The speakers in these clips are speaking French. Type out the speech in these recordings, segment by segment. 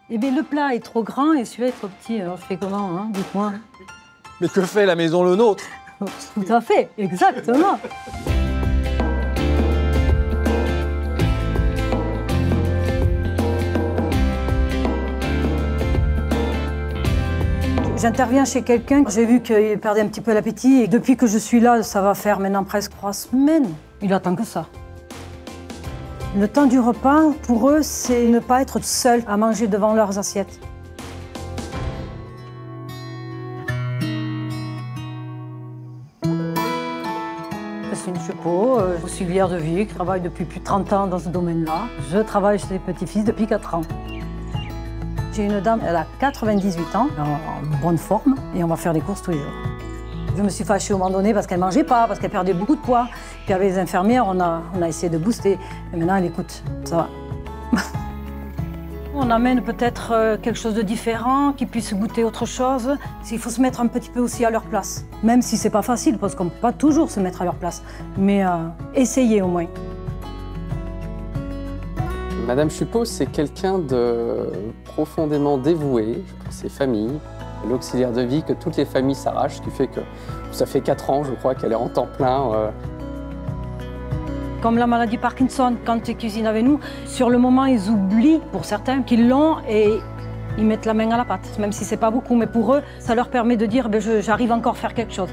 Eh bien, le plat est trop grand et celui-là est trop petit. Alors, je fais comment, hein? Dites-moi. Mais que fait la maison le nôtre? Tout à fait, exactement. J'interviens chez quelqu'un, j'ai vu qu'il perdait un petit peu l'appétit et depuis que je suis là, ça va faire maintenant presque 3 semaines. Il attend que ça. Le temps du repas, pour eux, c'est ne pas être seul à manger devant leurs assiettes. Christine Chupot, auxiliaire de vie, qui travaille depuis plus de 30 ans dans ce domaine-là. Je travaille chez les petits-fils depuis 4 ans. J'ai une dame, elle a 98 ans, en bonne forme, et on va faire des courses tous les jours. Je me suis fâchée au moment donné parce qu'elle ne mangeait pas, parce qu'elle perdait beaucoup de poids. Puis avec les infirmières, on a essayé de booster. Et maintenant, elle écoute, ça va. On amène peut-être quelque chose de différent, qu'ils puissent goûter autre chose. Il faut se mettre un petit peu aussi à leur place. Même si c'est pas facile, parce qu'on ne peut pas toujours se mettre à leur place. Mais essayer au moins. Madame Chupot, c'est quelqu'un de profondément dévoué pour ses familles. L'auxiliaire de vie que toutes les familles s'arrachent, ce qui fait que ça fait 4 ans, je crois, qu'elle est en temps plein. Comme la maladie Parkinson, quand ils cuisinent avec nous, sur le moment, ils oublient, pour certains, qu'ils l'ont et ils mettent la main à la pâte. Même si c'est pas beaucoup, mais pour eux, ça leur permet de dire ben, j'arrive encore à faire quelque chose.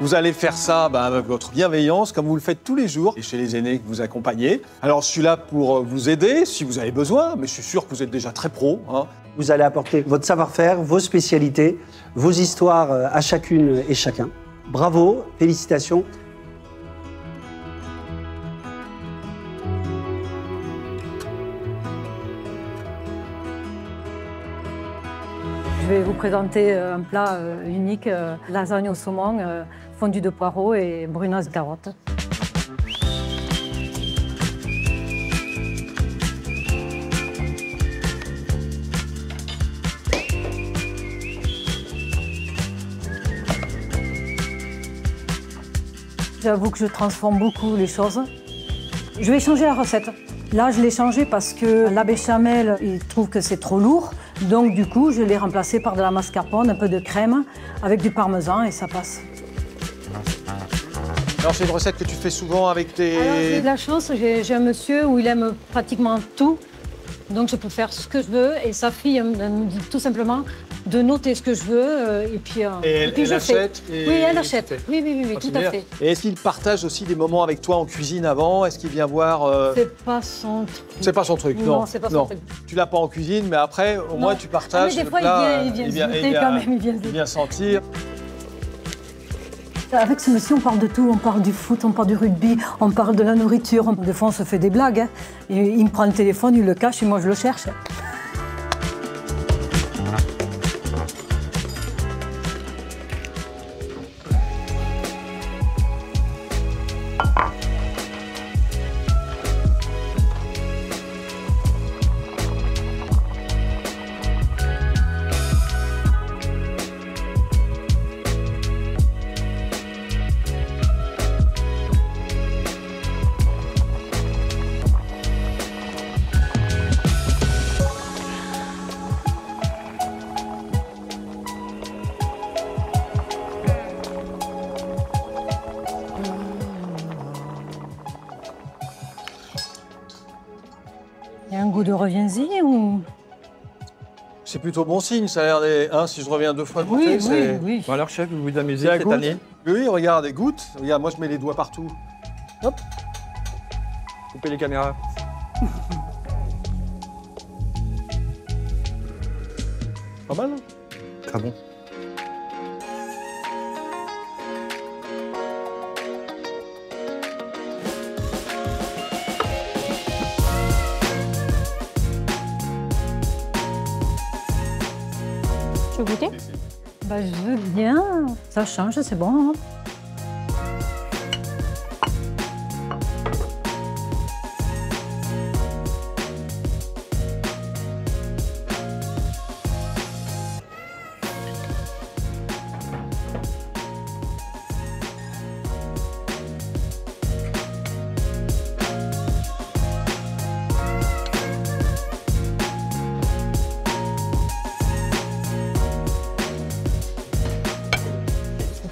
Vous allez faire ça avec votre bienveillance, comme vous le faites tous les jours, et chez les aînés que vous accompagnez. Alors, je suis là pour vous aider, si vous avez besoin, mais je suis sûr que vous êtes déjà très pro. Hein. Vous allez apporter votre savoir-faire, vos spécialités, vos histoires à chacune et chacun. Bravo, félicitations. Je vais vous présenter un plat unique, lasagne au saumon, fondue de poireaux et brunaise de carottes. J'avoue que je transforme beaucoup les choses. Je vais changer la recette. Là, je l'ai changé parce que la béchamel, il trouve que c'est trop lourd. Donc, du coup, je l'ai remplacé par de la mascarpone, un peu de crème, avec du parmesan et ça passe. Alors, c'est une recette que tu fais souvent avec tes... Alors, j'ai de la chance, j'ai un monsieur où il aime pratiquement tout. Donc, je peux faire ce que je veux. Et sa fille me dit tout simplement de noter ce que je veux. Et puis elle je achète fais. Oui, elle achète. Oui, tout à fait. Et est-ce qu'il partage aussi des moments avec toi en cuisine avant? Est-ce qu'il vient voir C'est pas son truc. C'est pas son truc, non. Non, c'est pas son truc. Tu l'as pas en cuisine, mais après, au moins, tu partages. Mais des fois, le plat, il vient goûter quand même. Il vient sentir. Avec ce monsieur, on parle de tout. On parle du foot, on parle du rugby, on parle de la nourriture. Des fois, on se fait des blagues. Hein. Et il me prend le téléphone, il le cache et moi, je le cherche. Il y a un goût de reviens-y ou... C'est plutôt bon signe, ça a l'air des... Hein, si je reviens 2 fois goûter, c'est... Oui. Bon alors chef, vous vous amusez Ça cette goûte. année? Oui, regarde, goûte. Regarde, moi je mets les doigts partout. Hop. Coupez les caméras. Pas mal, hein? Très bon. Tu veux goûter? Bah, je veux bien. Ça change, c'est bon. Hein.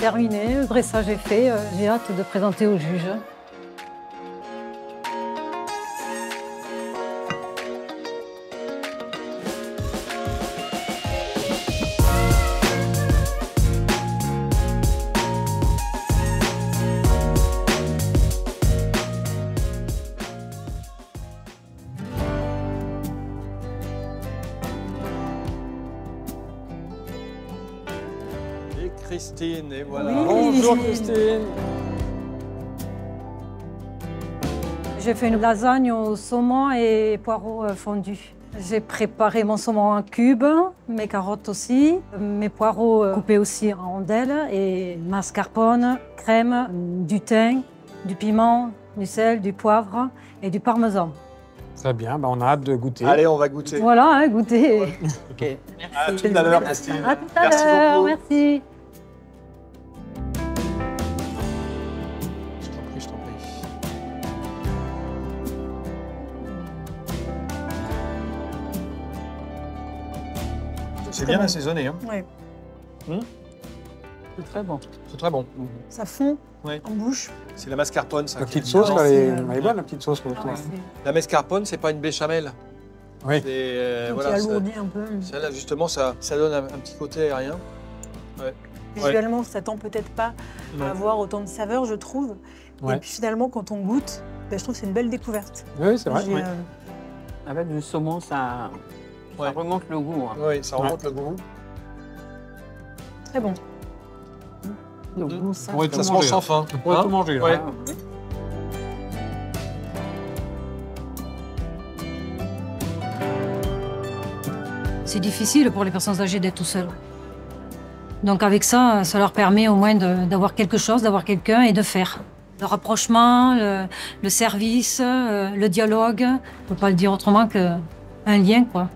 terminé, le dressage est fait. J'ai hâte de présenter au juge. Et Christine, et voilà. Oui. Bonjour Christine. J'ai fait une lasagne au saumon et poireaux fondus. J'ai préparé mon saumon en cubes, mes carottes aussi, mes poireaux coupés aussi en rondelles et mascarpone, crème, du thym, du piment, du sel, du poivre et du parmesan. Très bien, on a hâte de goûter. Allez, on va goûter. Voilà, hein, goûtez. Ok. À tout à l'heure, Christine. À tout à Merci l'heure, beaucoup. merci. Je t'en prie, je t'en prie. C'est bien assaisonné, hein. Oui, C'est très bon. C'est très bon. ça fond Ouais. en bouche. C'est la mascarpone, ça. La petite qui- sauce, Ouais, là, c'est, elle est bonne, la petite sauce. La mascarpone, c'est pas une béchamel. Oui. C'est, Donc voilà, il ça, alourdit un peu. celle-là, justement, ça donne un petit côté aérien. Visuellement, ça tend peut-être pas Ouais. à avoir autant de saveurs, je trouve. Ouais. Et puis finalement, quand on goûte, je trouve que c'est une belle découverte. Oui, c'est vrai. J'ai, Oui. Avec du saumon, ça Ouais. remonte le goût. Hein. Oui, ça remonte le goût. Très bon. Le Mm. goût, ça. Ouais, Ça se mange sans fin. On pourrait hein. tout manger. là. Ouais. C'est difficile pour les personnes âgées d'être tout seules. Donc avec ça, ça leur permet au moins d'avoir quelque chose, d'avoir quelqu'un et de faire. Le rapprochement, le service, le dialogue, on ne peut pas le dire autrement qu'un lien, quoi.